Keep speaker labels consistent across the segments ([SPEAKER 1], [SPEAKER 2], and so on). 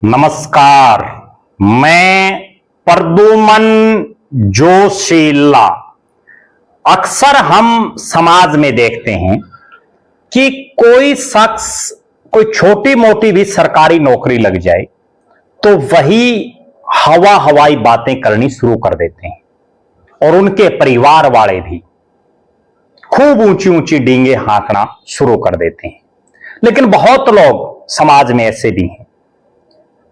[SPEAKER 1] नमस्कार। मैं प्रद्युमन जोशीला। अक्सर हम समाज में देखते हैं कि कोई शख्स कोई छोटी मोटी भी सरकारी नौकरी लग जाए तो वही हवाई बातें करनी शुरू कर देते हैं और उनके परिवार वाले भी खूब ऊंची ऊंची डींगे हाँकना शुरू कर देते हैं। लेकिन बहुत लोग समाज में ऐसे भी हैं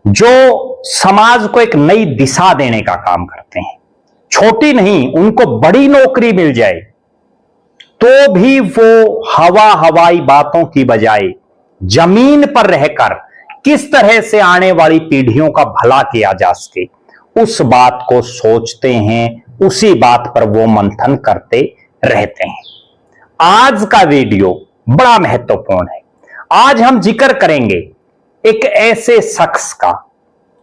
[SPEAKER 1] जो समाज को एक नई दिशा देने का काम करते हैं। छोटी नहीं, उनको बड़ी नौकरी मिल जाए तो भी वो हवाई बातों की बजाय जमीन पर रहकर किस तरह से आने वाली पीढ़ियों का भला किया जा सके उस बात को सोचते हैं, उसी बात पर वो मंथन करते रहते हैं। आज का वीडियो बड़ा महत्वपूर्ण है। आज हम जिक्र करेंगे एक ऐसे शख्स का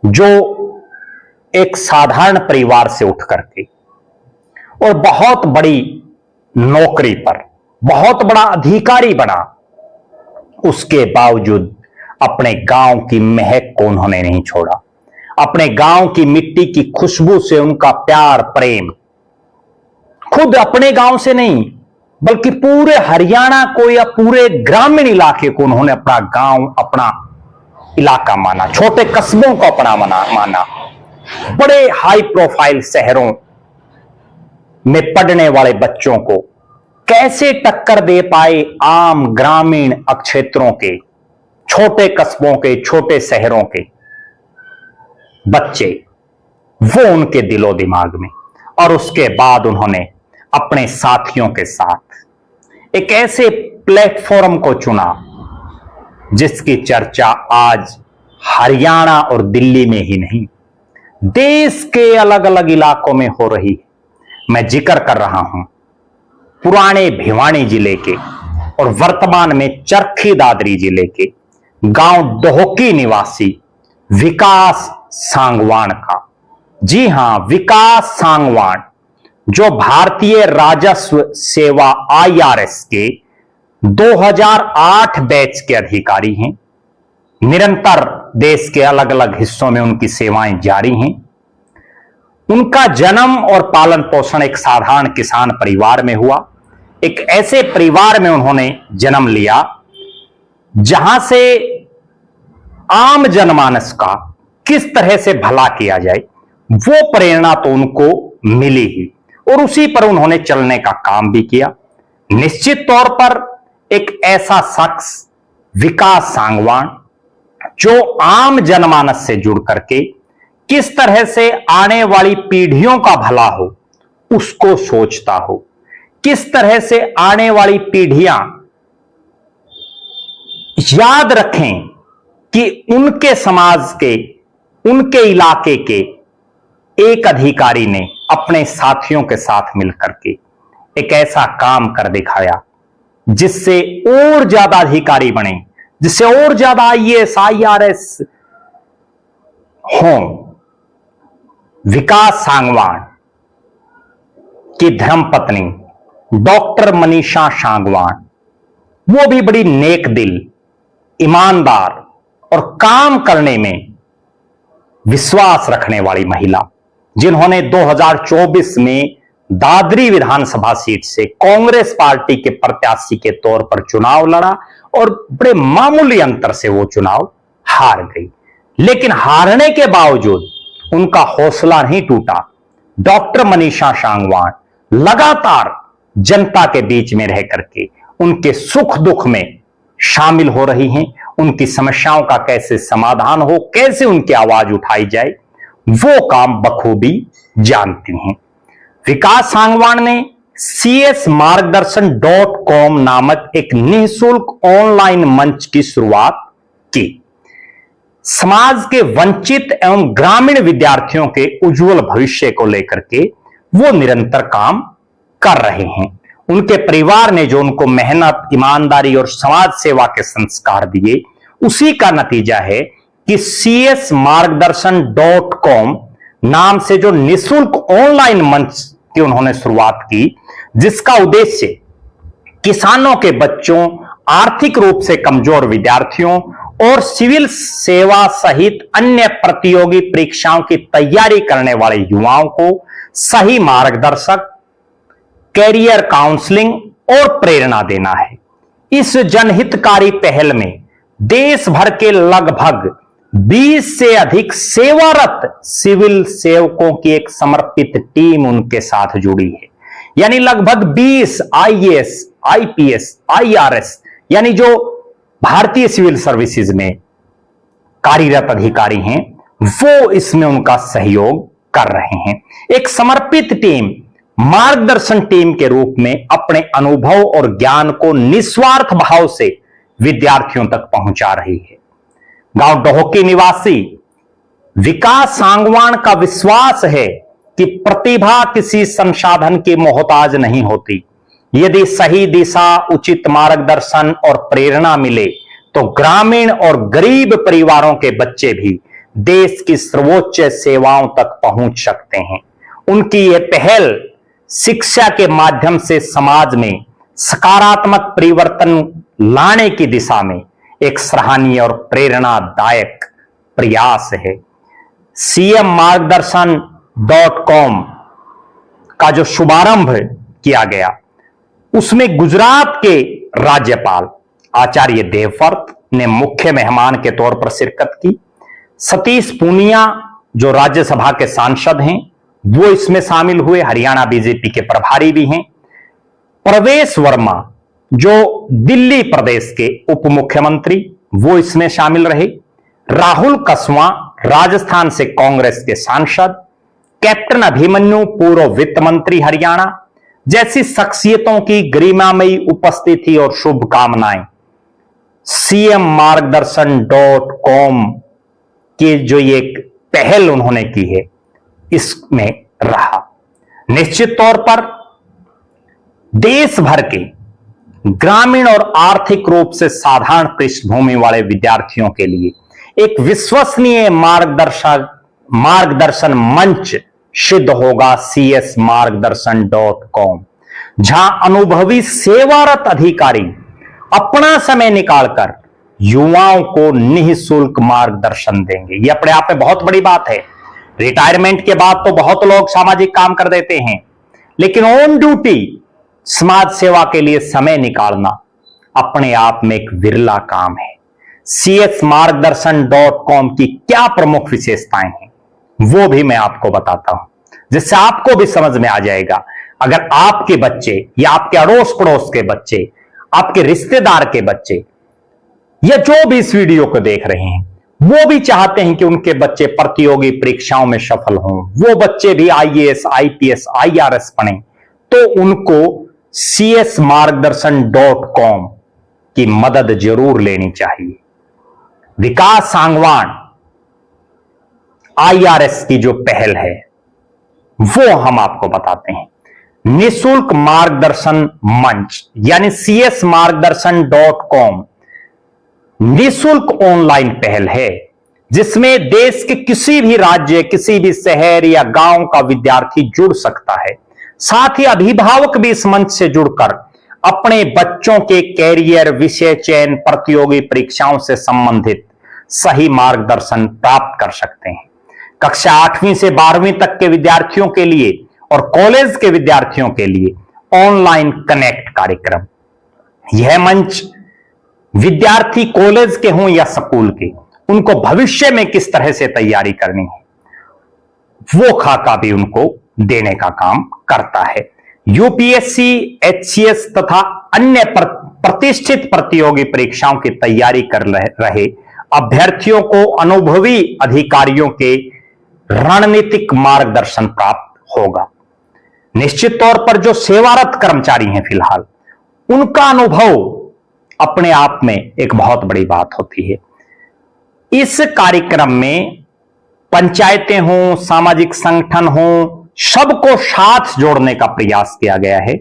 [SPEAKER 1] जो एक साधारण परिवार से उठ करके और बहुत बड़ी नौकरी पर बहुत बड़ा अधिकारी बना, उसके बावजूद अपने गांव की महक को उन्होंने नहीं छोड़ा। अपने गांव की मिट्टी की खुशबू से उनका प्यार प्रेम खुद अपने गांव से नहीं बल्कि पूरे हरियाणा को या पूरे ग्रामीण इलाके को उन्होंने अपना गांव, अपना इलाका माना, छोटे कस्बों को अपना माना। बड़े हाई प्रोफाइल शहरों में पढ़ने वाले बच्चों को कैसे टक्कर दे पाए आम ग्रामीण क्षेत्रों के, छोटे कस्बों के, छोटे शहरों के बच्चे, वो उनके दिलो दिमाग में। और उसके बाद उन्होंने अपने साथियों के साथ एक ऐसे प्लेटफॉर्म को चुना जिसकी चर्चा आज हरियाणा और दिल्ली में ही नहीं, देश के अलग अलग इलाकों में हो रही है। मैं जिक्र कर रहा हूं पुराने भिवानी जिले के और वर्तमान में चरखी दादरी जिले के गांव डोहकी निवासी विकास सांगवान का। जी हां, विकास सांगवान जो भारतीय राजस्व सेवा IRS के 2008 बैच के अधिकारी हैं। निरंतर देश के अलग अलग हिस्सों में उनकी सेवाएं जारी हैं। उनका जन्म और पालन पोषण एक साधारण किसान परिवार में हुआ। एक ऐसे परिवार में उन्होंने जन्म लिया जहां से आम जनमानस का किस तरह से भला किया जाए वो प्रेरणा तो उनको मिली ही, और उसी पर उन्होंने चलने का काम भी किया। निश्चित तौर पर एक ऐसा शख्स विकास सांगवान जो आम जनमानस से जुड़ करके किस तरह से आने वाली पीढ़ियों का भला हो उसको सोचता हो, किस तरह से आने वाली पीढ़ियां याद रखें कि उनके समाज के, उनके इलाके के एक अधिकारी ने अपने साथियों के साथ मिलकर के एक ऐसा काम कर दिखाया जिससे और ज्यादा अधिकारी बने, जिससे और ज्यादा IAS IRS हो। विकास सांगवान की धर्मपत्नी डॉक्टर मनीषा सांगवान, वो भी बड़ी नेक दिल, ईमानदार और काम करने में विश्वास रखने वाली महिला, जिन्होंने 2024 में दादरी विधानसभा सीट से कांग्रेस पार्टी के प्रत्याशी के तौर पर चुनाव लड़ा और बड़े मामूली अंतर से वो चुनाव हार गई। लेकिन हारने के बावजूद उनका हौसला नहीं टूटा। डॉक्टर मनीषा सांगवान लगातार जनता के बीच में रह करके उनके सुख दुख में शामिल हो रही हैं। उनकी समस्याओं का कैसे समाधान हो, कैसे उनकी आवाज उठाई जाए, वो काम बखूबी जानती हैं। विकास सांगवान ने CSmargdarshan.com नामक एक निःशुल्क ऑनलाइन मंच की शुरुआत की। समाज के वंचित एवं ग्रामीण विद्यार्थियों के उज्जवल भविष्य को लेकर के वो निरंतर काम कर रहे हैं। उनके परिवार ने जो उनको मेहनत, ईमानदारी और समाज सेवा के संस्कार दिए, उसी का नतीजा है कि CSmargdarshan.com नाम से जो निःशुल्क ऑनलाइन मंच की उन्होंने शुरुआत की, जिसका उद्देश्य किसानों के बच्चों, आर्थिक रूप से कमजोर विद्यार्थियों और सिविल सेवा सहित अन्य प्रतियोगी परीक्षाओं की तैयारी करने वाले युवाओं को सही मार्गदर्शक, कैरियर काउंसलिंग और प्रेरणा देना है। इस जनहितकारी पहल में देश भर के लगभग 20 से अधिक सेवारत सिविल सेवकों की एक समर्पित टीम उनके साथ जुड़ी है। यानी लगभग 20 आईएएस, आईपीएस, आईआरएस यानी जो भारतीय सिविल सर्विसेज में कार्यरत अधिकारी हैं, वो इसमें उनका सहयोग कर रहे हैं। एक समर्पित टीम मार्गदर्शन टीम के रूप में अपने अनुभव और ज्ञान को निस्वार्थ भाव से विद्यार्थियों तक पहुंचा रही है। गांव डोहकी निवासी विकास सांगवान का विश्वास है कि प्रतिभा किसी संसाधन की मोहताज नहीं होती। यदि सही दिशा, उचित मार्गदर्शन और प्रेरणा मिले तो ग्रामीण और गरीब परिवारों के बच्चे भी देश की सर्वोच्च सेवाओं तक पहुंच सकते हैं। उनकी यह पहल शिक्षा के माध्यम से समाज में सकारात्मक परिवर्तन लाने की दिशा में एक सराहनीय और प्रेरणादायक प्रयास है। cmmargdarshan.com का जो शुभारंभ किया गया, उसमें गुजरात के राज्यपाल आचार्य देवव्रत ने मुख्य मेहमान के तौर पर शिरकत की। सतीश पूनिया जो राज्यसभा के सांसद हैं, वो इसमें शामिल हुए। हरियाणा बीजेपी के प्रभारी भी हैं। प्रवेश वर्मा जो दिल्ली प्रदेश के उप मुख्यमंत्री, वो इसमें शामिल रहे। राहुल कसवां राजस्थान से कांग्रेस के सांसद, कैप्टन अभिमन्यु पूर्व वित्त मंत्री हरियाणा जैसी शख्सियतों की गरिमामयी उपस्थिति और शुभकामनाएं cmmargdarshan.com की जो ये पहल उन्होंने की है, इसमें रहा। निश्चित तौर पर देश भर के ग्रामीण और आर्थिक रूप से साधारण पृष्ठभूमि वाले विद्यार्थियों के लिए एक विश्वसनीय मार्गदर्शन मंच सिद्ध होगा csmargdarshan.com, जहां अनुभवी सेवारत अधिकारी अपना समय निकालकर युवाओं को निःशुल्क मार्गदर्शन देंगे। यह अपने आप में बहुत बड़ी बात है। रिटायरमेंट के बाद तो बहुत लोग सामाजिक काम कर देते हैं, लेकिन ऑन ड्यूटी समाज सेवा के लिए समय निकालना अपने आप में एक विरला काम है। csmargdarshan.com की क्या प्रमुख विशेषताएं हैं, वो भी मैं आपको बताता हूं, जिससे आपको भी समझ में आ जाएगा। अगर आपके बच्चे या आपके अड़ोस पड़ोस के बच्चे, आपके रिश्तेदार के बच्चे या जो भी इस वीडियो को देख रहे हैं, वो भी चाहते हैं कि उनके बच्चे प्रतियोगी परीक्षाओं में सफल हों, वो बच्चे भी आईएएस, आईपीएस, आईआरएस बने, तो उनको csmargdarshan.com की मदद जरूर लेनी चाहिए। विकास सांगवान आईआरएस की जो पहल है, वो हम आपको बताते हैं। निःशुल्क मार्गदर्शन मंच यानी csmargdarshan.com निःशुल्क ऑनलाइन पहल है, जिसमें देश के किसी भी राज्य, किसी भी शहर या गांव का विद्यार्थी जुड़ सकता है। साथ ही अभिभावक भी इस मंच से जुड़कर अपने बच्चों के कैरियर, विषय चयन, प्रतियोगी परीक्षाओं से संबंधित सही मार्गदर्शन प्राप्त कर सकते हैं। कक्षा 8वीं से 12वीं तक के विद्यार्थियों के लिए और कॉलेज के विद्यार्थियों के लिए ऑनलाइन कनेक्ट कार्यक्रम। यह मंच विद्यार्थी कॉलेज के हों या स्कूल के, उनको भविष्य में किस तरह से तैयारी करनी है, वो खाका भी उनको देने का काम करता है। यूपीएससी, एचसीएस तथा अन्य प्रतिष्ठित प्रतियोगी परीक्षाओं की तैयारी कर रहे अभ्यर्थियों को अनुभवी अधिकारियों के रणनीतिक मार्गदर्शन प्राप्त होगा। निश्चित तौर पर जो सेवारत कर्मचारी हैं फिलहाल, उनका अनुभव अपने आप में एक बहुत बड़ी बात होती है। इस कार्यक्रम में पंचायतें हों, सामाजिक संगठन हों, सबको साथ जोड़ने का प्रयास किया गया है।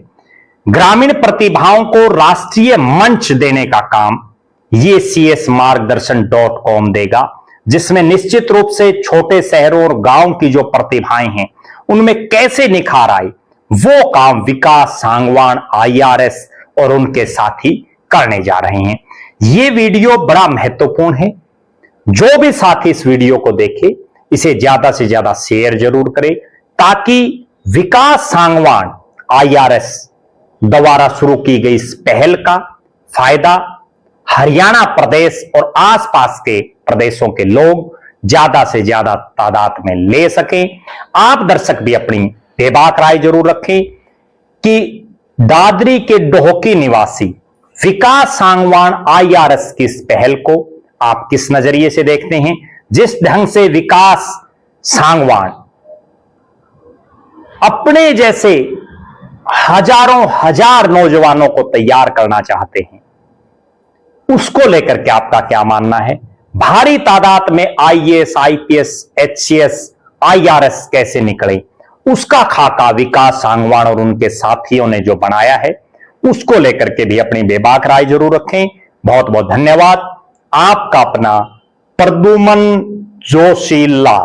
[SPEAKER 1] ग्रामीण प्रतिभाओं को राष्ट्रीय मंच देने का काम ये csmargdarshan.com देगा, जिसमें निश्चित रूप से छोटे शहरों और गांव की जो प्रतिभाएं हैं, उनमें कैसे निखार आए, वो काम विकास सांगवान आईआरएस और उनके साथी करने जा रहे हैं। ये वीडियो बड़ा महत्वपूर्ण है। जो भी साथी इस वीडियो को देखे इसे ज्यादा से ज्यादा शेयर जरूर करें, ताकि विकास सांगवान IRS द्वारा शुरू की गई इस पहल का फायदा हरियाणा प्रदेश और आसपास के प्रदेशों के लोग ज्यादा से ज्यादा तादाद में ले सकें। आप दर्शक भी अपनी बेबाक राय जरूर रखें कि दादरी के डोहकी निवासी विकास सांगवान IRS की इस पहल को आप किस नजरिए से देखते हैं। जिस ढंग से विकास सांगवान अपने जैसे हजारों हजार नौजवानों को तैयार करना चाहते हैं, उसको लेकर के आपका क्या मानना है। भारी तादाद में IAS, IPS, HCS, IRS कैसे निकले, उसका खाका विकास सांगवान और उनके साथियों ने जो बनाया है, उसको लेकर के भी अपनी बेबाक राय जरूर रखें। बहुत बहुत धन्यवाद। आपका अपना प्रद्युमन जोशीला।